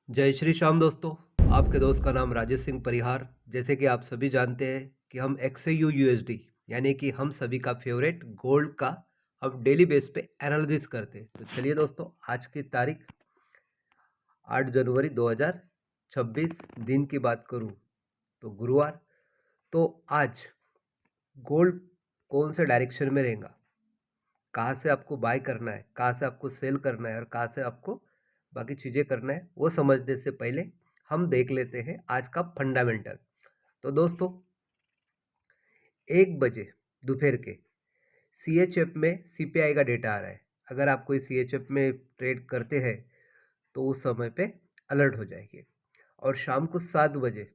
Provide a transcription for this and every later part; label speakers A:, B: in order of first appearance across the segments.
A: जय श्री श्याम दोस्तों। आपके दोस्त का नाम राजेश सिंह परिहार। जैसे कि आप सभी जानते हैं कि हम XAU USD यानी कि हम सभी का फेवरेट गोल्ड का हम डेली बेस पे एनालिसिस करते हैं। तो चलिए दोस्तों, आज की तारीख 8 जनवरी 2026 दिन की बात करूं तो गुरुवार। तो आज गोल्ड कौन से डायरेक्शन में रहेगा, कहाँ से आपको बाय करना है, कहाँ से आपको सेल करना है और कहाँ से आपको बाकी चीज़ें करना है, वो समझने से पहले हम देख लेते हैं आज का फंडामेंटल। तो दोस्तों, 1 बजे दोपहर के CHF में CPI का डेटा आ रहा है। अगर आप कोई CHF में ट्रेड करते हैं तो उस समय पे अलर्ट हो जाएंगे। और शाम को 7 बजे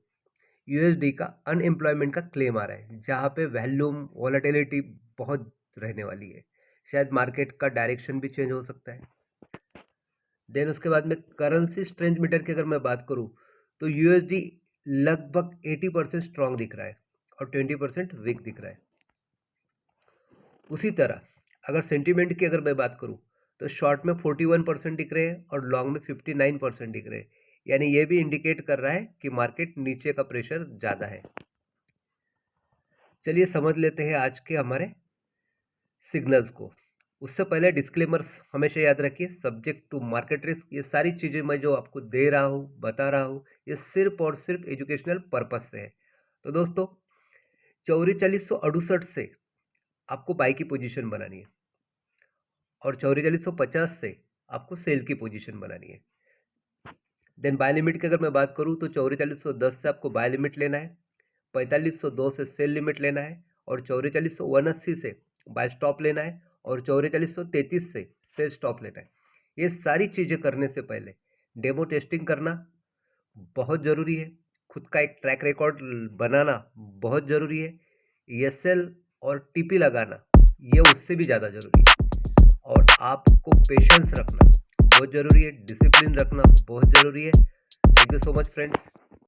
A: USD का अनएम्प्लॉयमेंट का क्लेम आ रहा है, जहाँ पे वैल्यूम वॉलेटिलिटी बहुत रहने वाली है। शायद मार्केट का डायरेक्शन भी चेंज हो सकता है। देन उसके बाद में करेंसी स्ट्रेंथ मीटर की अगर मैं बात करूं तो USD लगभग 80% स्ट्रांग दिख रहा है और 20% वीक दिख रहा है। उसी तरह अगर सेंटीमेंट की अगर मैं बात करूं तो शॉर्ट में 41% दिख रहे हैं और लॉन्ग में 59% दिख रहे हैं। यानी ये भी इंडिकेट कर रहा है कि मार्केट नीचे का प्रेशर ज़्यादा है। चलिए समझ लेते हैं आज के हमारे सिग्नल्स को। उससे पहले डिस्क्लेमर्स हमेशा याद रखिए, सब्जेक्ट टू मार्केट रिस्क। ये सारी चीज़ें मैं जो आपको दे रहा हूँ, बता रहा हूँ, ये सिर्फ और सिर्फ एजुकेशनल पर्पज से है। तो दोस्तों, 4468 से आपको बाई की पोजीशन बनानी है और 4450 से आपको सेल की पोजीशन बनानी है। देन बाय लिमिट की अगर मैं बात करूँ तो 4410 से आपको बाय लिमिट लेना है, 4502 से सेल लिमिट लेना है और 4480 से बाय स्टॉप लेना है और 4433 से सेल स्टॉप लेना है। ये सारी चीज़ें करने से पहले डेमो टेस्टिंग करना बहुत ज़रूरी है। खुद का एक ट्रैक रिकॉर्ड बनाना बहुत ज़रूरी है। ESL और TP लगाना ये उससे भी ज़्यादा ज़रूरी है। और आपको पेशेंस रखना बहुत ज़रूरी है, डिसिप्लिन रखना बहुत ज़रूरी है। Thank you so much friends.